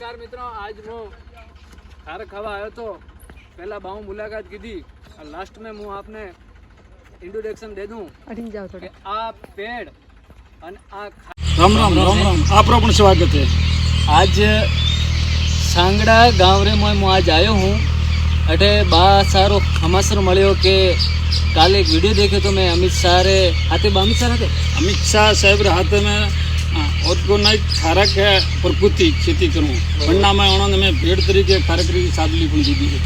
नमस्कार मित्रों, आज मैं खारक खावा आयो तो पहला बाहू मुलाकात की थी और लास्ट में मैं आपने इंट्रोडक्शन दे दूं कि आ पेड़ और आ राम राम राम राम आपरो पण स्वागत है। आज सांगड़ा गांव रे मैं आज आयो हूँ। अटे बा सारो हमासर मळ्यो के काले एक वीडियो देखे तो मैं अमित शाह रे हाथे अमित शाह साहेब रे हाथे में ऑर्गेनाइज खारक है प्रकृति खेती करूँ वरना मैं उन्होंने मैं भेड़ तरीके खारक री सादली पण दीदी है।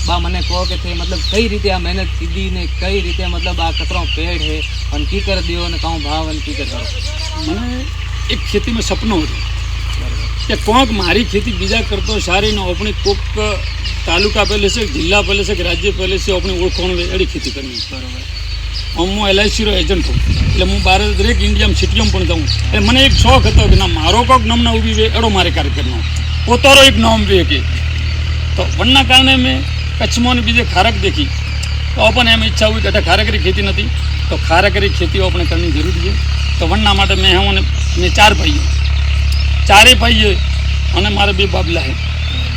बा मने कहो के थे मतलब कई रीते आ मेहनत कीधी ने कई रीते मतलब आ कतरो पेड़ है और की कर दियो ने कहूँ भाव और की कर करो। मने एक खेती में सपनों होते कि कोक मारी खेती बीजा करतो सारी ने अपनी कोक तालुका पहले से जिला पहले से राज्य पहले से अपनी ओळखोण एडी खेती करनी बराबर। હું LIC રો એજન્ટ છું એટલે હું બહાર દરેક ઇન્ડિયામાં સિટીઓમાં પણ જાઉં એટલે મને એક શોખ હતો કે ના મારો કોઈક નામના ઊભી વે એડો મારે કાર્યક્રમનો પોતારો એક નામ વે કે તો વનના કારણે મેં કચ્છમાં બીજે ખારક દેખી તો પણ એમ ઈચ્છા हुई કે ખારકરી ખેતી નથી તો ખારકરી ખેતીઓ આપણે કરવી જરૂરી છે। તો વનના માટે મેં હું મેં ચાર ભાઈઓ ચારે ભાઈએ અને મારા બે બાબલા છે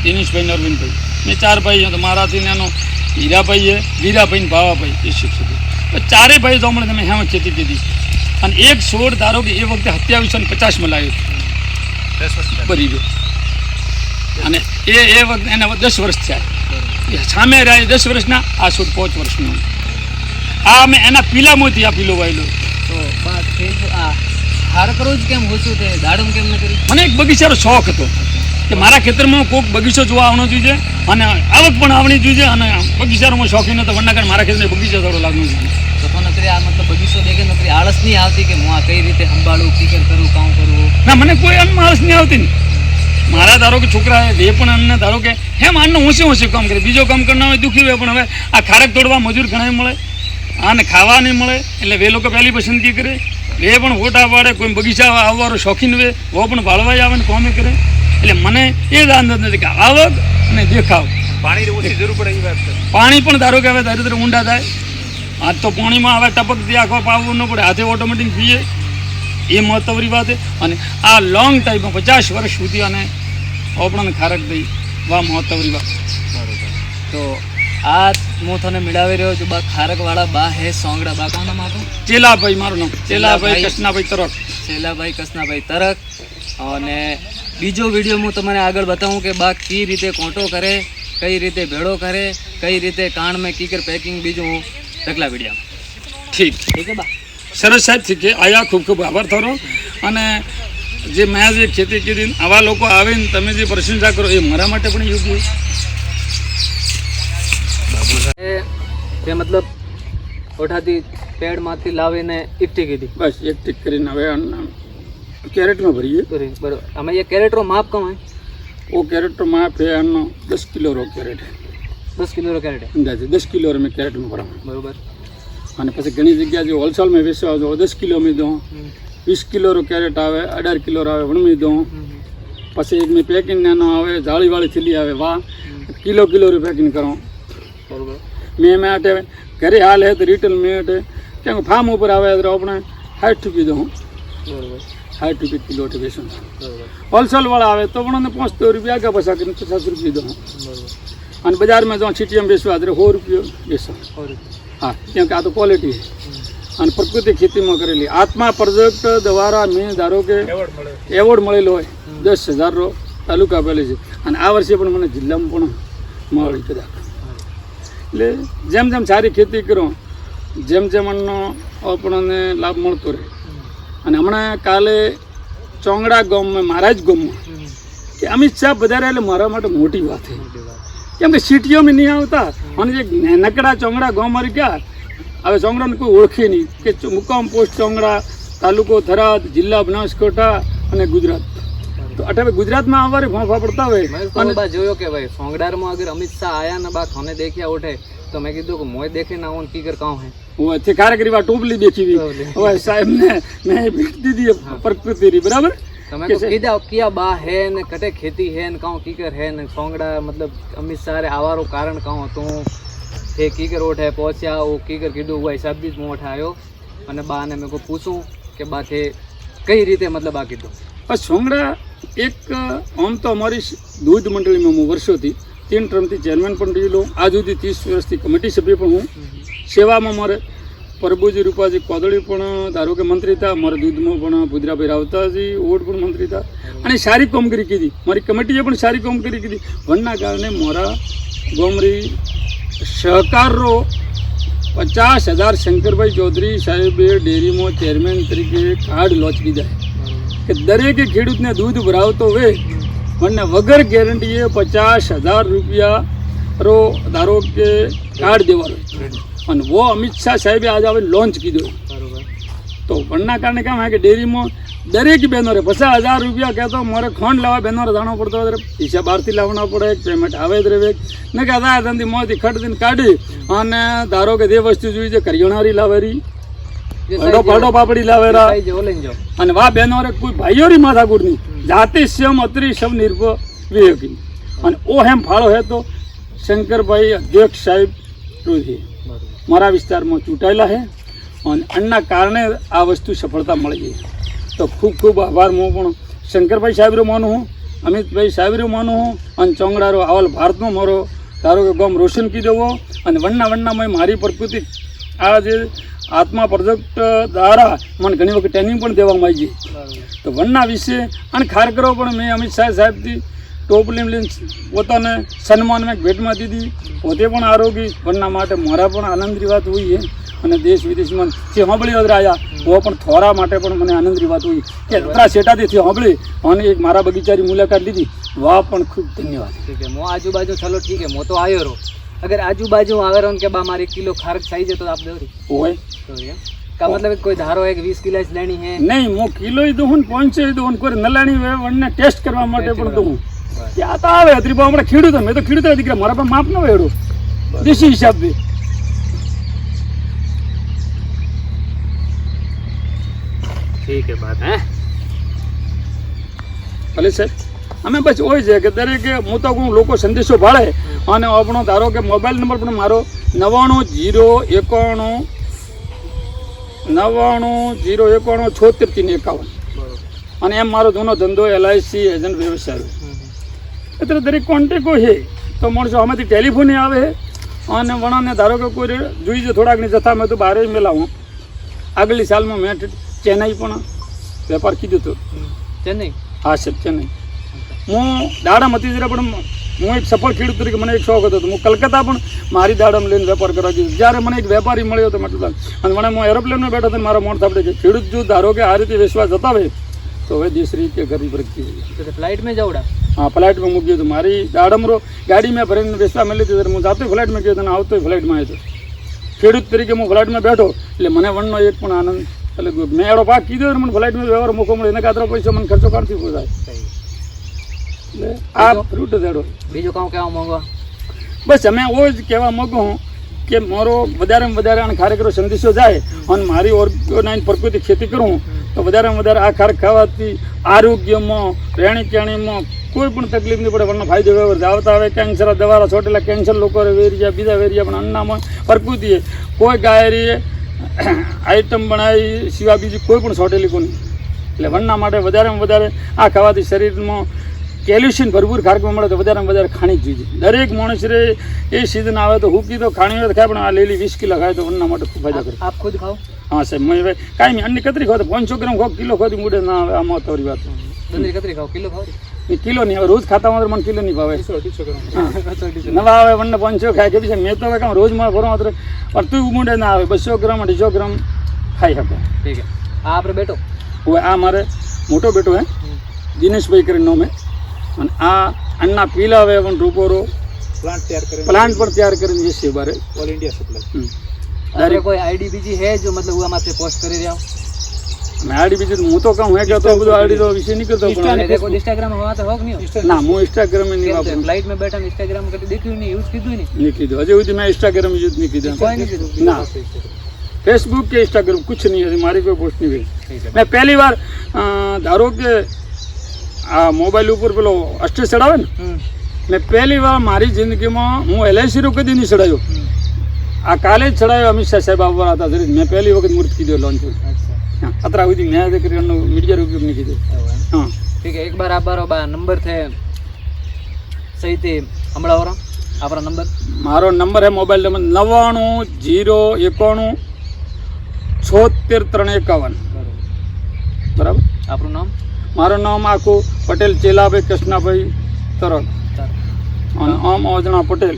દિનેશભાઈ ને અરવિંદભાઈ મેં ચાર ભાઈઓ તો મારાથી નાનો હીરાભાઈ है વીરાભાઈ ને ભાવાભાઈ એ શિક્ષક तो चारे भाई जो मैं हेम खेती की थी और एक छोड़ धारो कि ये वक्त 2750 में लायो 10 वर्ष भरी गयो અને એ વખત એને 10 વર્ષ થયા સામે રહ્યા 10 વર્ષના આ છોડ 5 વર્ષનો આ મેં એના પીલા મોતી આ પીલો વાયલો તો બાત કે આ ખારક રોજ કેમ હોશું તે દાડમ કેમ ન કરી મને એક બગીચાનો શોખ હતો કે મારા ખેતરમાં કોઈક બગીચો જોવા આવવાનો જોઈએ અને આવક પણ આવણી જોઈએ અને બગીચાનો શોખીન હતો વરના કારણ મારા ખેતરને બગીચો થોડો લાગવું જોઈએ તો નકરી આ मतलब બગીચો દેખે નકરી આળસ નહીં આવતી કે હું આ કઈ રીતે સંભાળું ફિકર કરું કામ કરું ના મને કોઈ આળસ નહીં આવતી ને મારા ધારો કે છોકરા એ પણ અમને ધારો કે હેમ આનો હોંશે કામ કરે બીજો કામ કરना હોય દુખી હોય પણ હવે આ ખારક તોડવા મજૂર ઘણા મળે આને ખાવા નહીં મળે એટલે વે લોકો પહેલી પસંદગી કરે એ પણ વોટા પાડે કોઈ બગીચા આવવાનો શોખીન હોય વો પણ ભાળવા આવે ને કોમે કરે એટલે મને એ જ આનંદ નથી કે આવક અને દેખાવ પાણી ઓછી જરૂર પડે એ વાત છે પાણી પણ ધારો કે હવે ધારે ઊંડા થાય આજ તો પાણીમાં હવે ટપકથી આખો પાવવું ન પડે હાથે ઓટોમેટિક પીએ એ મહત્વની વાત છે અને આ લોંગ ટાઈમમાં 50 વર્ષ સુધી અને આપણને ખારક દઈ વાહ મહત્વની વાત તો આ હું તને મિલાવી રહ્યો છું બા ખારકવાળા બા હે સોંગડા બા કોણ નામ આપો ચેલાભાઈ મારું નામ ચેલાભાઈ કૃષ્ણાભાઈ તરક ચેલાભાઈ કૃષ્ણાભાઈ તરક અને બીજો વિડીયો હું તમને આગળ બતાવું કે બા કઈ રીતે કોંટો કરે કઈ રીતે ભેળો કરે કઈ રીતે કાણ મેં કીકર પેકિંગ બીજું હું તકલા વિડીયો ઠીક ઠીક હે બા સરસ સાહેબ ઠીક છે આયા ખૂબ ખૂબ આભાર થોડો અને જે મેં જે ખેતી કરી આવા લોકો આવીને તમે જે પ્રશંસા કરો એ મારા માટે પણ યોગ્ય તે मतलब ઓઠાથી પેડમાંથી લાવીને એકઠી કીધી બસ એક ટીક કરીને હવે कैरेट में भरिए बराबर हमें ये कैरेट रो माप कम है वो कैरेट रो माप है अन्न 10 किलो रो कैरेट है 10 किलो रो कैरेट है अंदाजे 10 किलो में कैरेट में भरा बराबर અને પછી ઘણી જગ્યા જો હોલસેલ में વેચવા જો 10 કિલો में દો 20 કિલો રો कैरेट આવે 18 કિલો આવે વણમી દો પછી એક में पैकिंग નાનો આવે જાળી વાળી થેલી આવે વાહ કિલો કિલો રો पैकिंग करो बराबर मैं आटे घरे हाल है तो रिटेल में आटे क्या फार्म ऊपर आवे तो अपने 60 रुपये दो बराबर 60 रुपये किलो बेचन होलसेल वाला आवे तो उन्होंने 500 रुपया का पैसा 50 रुपये दो और बाजार में जो सिटी में बेचवा 100 रुपये बेचो हाँ क्योंकि आ तो क्वालिटी है और प्रकृति खेती में करेली आत्मा प्रोजेक्ट द्वारा मैं धारो के एवॉर्ड મળેલો હોય 10,000 રો તાલુકા પહેલે છે અને આ વર્ષે પણ મને જિલ્લામાં પણ મળી કદાચ એટલે જેમ જેમ સારી ખેતી કરો જેમ જેમ એનો આપણને લાભ મળતો રહે અને હમણાં કાલે ચોંગડા ગામમાં મારા જ ગામમાં કે અમિત શાહ વધારે એટલે મારા માટે મોટી વાત છે કેમ કે સિટીઓમાં નહીં આવતા અને જે નકડા ચોંગડા ગામમાં ગયા હવે ચોંગડાને કોઈ ઓળખે નહીં કે મુકામ પોસ્ટ ચોંગડા તાલુકો થરાદ જિલ્લા બનાસકાંઠા અને ગુજરાત તો અઠાવે ગુજરાતમાં આવવારે ફાંફા પડતા હોય અને બા જોયો કે ભાઈ સોંગડારમાં અગર અમિત શાહ આયા ને બા ખાને દેખ્યા ઉઠે તો मैं कीधु कि मोय देखे ना उन कीकर कहाँ है वो अच्छे कार्यकरी बात टोपली देखी हुई वो साहब ने मैं भेट दी थी प्रकृति री बराबर तो मैं को कीधा किया बा है ने कटे खेती है ने कहाँ कीकर है ने सोंगड़ा मतलब अमित शाह रे आवारो कारण कहाँ तो थे कीकर उठे पहुंचा वो कीकर कीधु हुआ हिसाब भी मोठ आयो અને બા ને મેં કો પૂછું કે બા थे कई रीते मतलब आ कीधु सोंगड़ा એક આમ તો અમારી દૂધ મંડળીમાં હું વર્ષોથી 3 ટર્મથી ચેરમેન પણ રહેલો, આજ સુધી 30 વર્ષથી કમિટી સભ્ય પણ હું સેવામાં. મારે પ્રભુજી રૂપાજી કોદળી પણ ધારો કે મંત્રી હતા, મારા દૂધમાં પણ ભુજરાભાઈ રાવતાજી ઓડ પણ મંત્રી હતા અને સારી કામગીરી કીધી. મારી કમિટીએ પણ સારી કામગીરી કીધી. વનના કારણે મારા ગોમરી સહકારનો 50,000 શંકરભાઈ ચૌધરી સાહેબે ડેરીમાં ચેરમેન તરીકે કાર્ડ લોન્ચ કીધા કે દરેકે ખેડૂતને દૂધ ભરાવતો હોય મને વગર ગેરંટીએ 50,000 રૂપિયા રો ધારો કે કાર્ડ દેવાનો. અને વો અમિત શાહ સાહેબે આજે આવે લોન્ચ કીધો. તો વનના કારણે કેમ કે ડેરીમાં દરેક બહેનો 50,000 રૂપિયા કહેતો મારે ખોંડ લાવવા બહેનો જાણવો પડતો, પૈસા બહારથી લાવવા પડે, પેમેન્ટ આવે જ રહે ને કે ધંધી મોંથી ખટદીને કાઢી અને ધારો કે જે વસ્તુ જોઈ છે કરિયાણારી લાવેરી, પાડો પાપડી લાવેરા અને વા બહેનો કોઈ ભાઈઓરી માથાકૂટ નહીં, જાતિ સમ અત્રી સમ નિર્ભર વિવેકી. અને ઓ હેમ ફાળો હે તો શંકરભાઈ અધ્યક્ષ સાહેબ રોજી મારા વિસ્તારમાં ચૂંટાયેલા છે અને અન્ના કારણે આ વસ્તુ સફળતા મળી છે. તો ખૂબ ખૂબ આભાર હું પણ શંકરભાઈ સાહેબરો માનું હું, અમિતભાઈ સાહેબરો માનું હું અને ચોંગડારો આવલ ભારતનો મારો ધારો કે ગામ રોશન કી દેવો. અને વન્નામાં મારી પ્રકૃતિ આ જે આત્મા પ્રોજેક્ટ દ્વારા મને ઘણી વખત ટ્રેનિંગ પણ દેવામાં આવી છે. તો વનના વિશે અને ખારકરો પણ મેં અમિત શાહ સાહેબથી ટોપલી લઈને પોતાને સન્માન મેં ભેટમાં દીધી. પોતે પણ આરોગી વનના માટે મારા પણ આનંદની વાત હોય છે. અને દેશ વિદેશમાં જે સાંભળી વગર આવ્યા वो પણ થોરા માટે પણ મને આનંદની વાત હોય કે એટલા સેટાથી સાંભળી અને એક મારા બગીચાની મુલાકાત લીધી. વાહ પણ ખૂબ ધન્યવાદ. ठीक है मो आजू बाजू चलो ठीक है मो तो आयो रो अगर आजू बाजू आवे रो के बा मारे किलो खारक चाहिए तो आप दो ओए तो ये का मतलब कोई धारो एक 20 किलो लेनी है नहीं मो किलो ही दूं पहुंचे ही दूं कोई नलाणी वणने टेस्ट करवा માટે પણ दूं क्या तो आवे अदरीबा हमरे खेडूत मैं तो खेडूत દીકરા મારા પર માપ ન વેડો દેશી હિસાબ દે. ठीक है बात है ભલે સાહેબ અમે બસ હોય છે કે દરેકે હું તો હું લોકો સંદેશો ભાળે અને આપણો ધારો કે મોબાઈલ નંબર પણ મારો 990199017351 અને એમ મારો જૂનો ધંધો LIC એજન્ટ વ્યવસાય એટલે દરેક કોન્ટેક્ટ છે. તો માણસો આમાંથી ટેલિફોન આવે અને વણાને ધારો કે કોઈ જોઈ છે થોડાકની જથ્થા મેં તો બહાર જ મેલાવું. આગલી સાલમાં મેં ચેન્નાઈ પણ વેપાર કીધું હતું. चेन्नई હા સાહેબ ચેન્નાઈ હું દાડમ હતી જ્યારે પણ હું એક સફળ ખેડૂત તરીકે મને એક શોખ હતો. હું કલકત્તા પણ મારી દાડમ લઈને વેપાર કરવા ગયો. જ્યારે મને એક વેપારી મળ્યો હતો મતલબ અને મને હું એરોપ્લેનમાં બેઠો હતો મારો મોણ સાંભળે કે ખેડૂત જો ધારો કે આ રીતે વિશ્વાસ જતાવે તો હવે દેશ રીતે ગરીબ પ્રગતિ तो फ्लाइट में जाऊड़ा હા ફ્લાઇટમાં મૂક્યો હતો. મારી દાડમરો ગાડી મેં ભરીને વેચવા મેલી હતી ત્યારે હું જાતે ફ્લાઇટમાં ગયો હતો અને આવતો ફ્લાઇટમાં આવ્યો હતો. ખેડૂત તરીકે હું ફ્લાઇટમાં બેઠો એટલે મને વનનો એક પણ આનંદ એટલે મેં એડો પાક કીધો મને ફ્લાઇટમાં વ્યવહાર મોકો મળે એને કાતરો પૈસા મને ખર્ચો કાઢતી પોસાય એટલે આ રૂટ જ એડો. बीजो काम क्या मांगो બસ અમે એવો જ કહેવા માગું હું કે મારો વધારેમાં વધારે અને ખારેકરો સંદેશો જાય અને મારી ઓર્ગેનાઇઝ પ્રકૃતિ ખેતી કરું તો વધારેમાં વધારે આ ખારેક ખાવાથી આરોગ્યમાં રહેણી કહેણીમાં કોઈ પણ તકલીફ નહીં પડે. પણ ફાયદો વ્યવહાર આવતા આવે કેન્સર દવારા છોટેલા કેન્સર લોકો વેરિયા બીજા વેરિયા પણ અન્નામાં પ્રકૃતિએ કોઈ ગાયરીએ આઈટમ બનાવી સિવાય બીજી કોઈ પણ છોટેલી કોઈ નહીં. એટલે વનના માટે વધારેમાં વધારે આ ખાવાથી શરીરમાં કેલ્શિયમ ભરપૂર ખારકમાં મળે તો વધારેમાં વધારે ખાણી જ જોઈએ. દરેક માણસરે એ સિઝન આવે તો હુકી તો ખાણી હોય તો ખાય પણ આ લેલી 20 કિલો ખાય તો વનના માટે ખૂબ ફાયદા કરે. आप खुद खाओ હા સાહેબ મેં હવે કાંઈ નહીં અન્ય કતરી ખાવ તો 500 ગ્રામ ખાવ કિલો ખાવ મૂડે ના આવે આમાં તોરી વાત दंदरी कतरी खाओ किलो खाओ એ કિલો નહીં હવે રોજ ખાતા મને કિલો નહીં ભાવે. નવા આવે વનને 500 ખાય કે પછી મેં તો હવે કામ રોજ મારે ભરવા પણ તું મૂડે ના આવે 200 ગ્રામ 250 ગ્રામ ખાઈ શકે. ठीक है आप रे बेटो હવે આ મારે મોટો બેટો હે દિનેશભાઈ કરીને નામ હે અને આ અન્ના પીલા આવે પણ રૂપોરો प्लांट तैयार करें પ્લાન્ટ પણ તૈયાર કરીને જે છે બારે ऑल इंडिया सप्लाई अरे कोई आईडी बीजी है जो मतलब हुआ माथे पोस्ट कर रहे हो મેં આડી બીજું હું તો કહું હે કે તો બધું આડી તો વિશે નહીં કરતો પણ देखो इंस्टाग्राम हुआ तो होग नहीं ના હું ઇન્સ્ટાગ્રામ નહીં વાપરું. फ्लाइट में बैठा इंस्टाग्राम कभी देखियो नहीं यूज कीधું नहीं નહીં કીધું હજી સુધી મેં ઇન્સ્ટાગ્રામ યુઝ નહીં કીધું. कोई नहीं कीधું ના ફેસબુક કે ઇન્સ્ટાગ્રામ कुछ नहीं है મારી કોઈ પોસ્ટ નહીં ठीक है મેં પહેલી વાર ધારો કે આ મોબાઈલ ઉપર પેલો અષ્ટે ચડાવે ને મેં પહેલી વાર મારી જિંદગીમાં હું LIC રો કદી નહીં ચડાયો. આ કાલે જ ચડાયો અમિત શાહ સાહેબ આવવાના હતા ત્યારે મેં પહેલી વખત મૂર્ત કીધો લોન્ચ अच्छा હા અત્યાર સુધી મેં કરી મીડિયા ઉપયોગ નહીં કીધું. હા ठीक है, एक बार आप बारो नंबर थे सही थी हमला वाला आपरा नंबर મારો નંબર હે મોબાઈલ નંબર 99 091 76 351 બરાબર. આપણું નામ મારું નામ આખું પટેલ ચેલાભાઈ કૃષ્ણાભાઈ તરક અને આમ અવજણા પટેલ,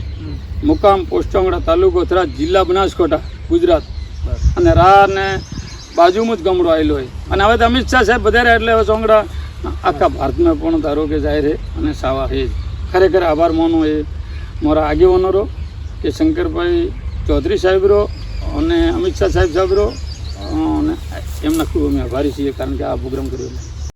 મુકામ પોસ્ટ ચોંગડા, તાલુકો થરાદ, જિલ્લા બનાસકાંઠા, ગુજરાત. અને રા ને બાજુમાં જ ગામડું આવેલું હોય. અને હવે તો અમિત શાહ સાહેબ વધારે એટલે હવે ચોંગડા આખા ભારતમાં પણ ધારો કે જાય છે અને સાવા છે. ખરેખર આભાર માનો એ મારા આગેવાનો રો કે શંકરભાઈ ચૌધરી સાહેબ રો અને અમિત શાહ સાહેબ રો અને એમના ખૂબ અમે આભારી છીએ કારણ કે આ પ્રોગ્રામ કર્યો.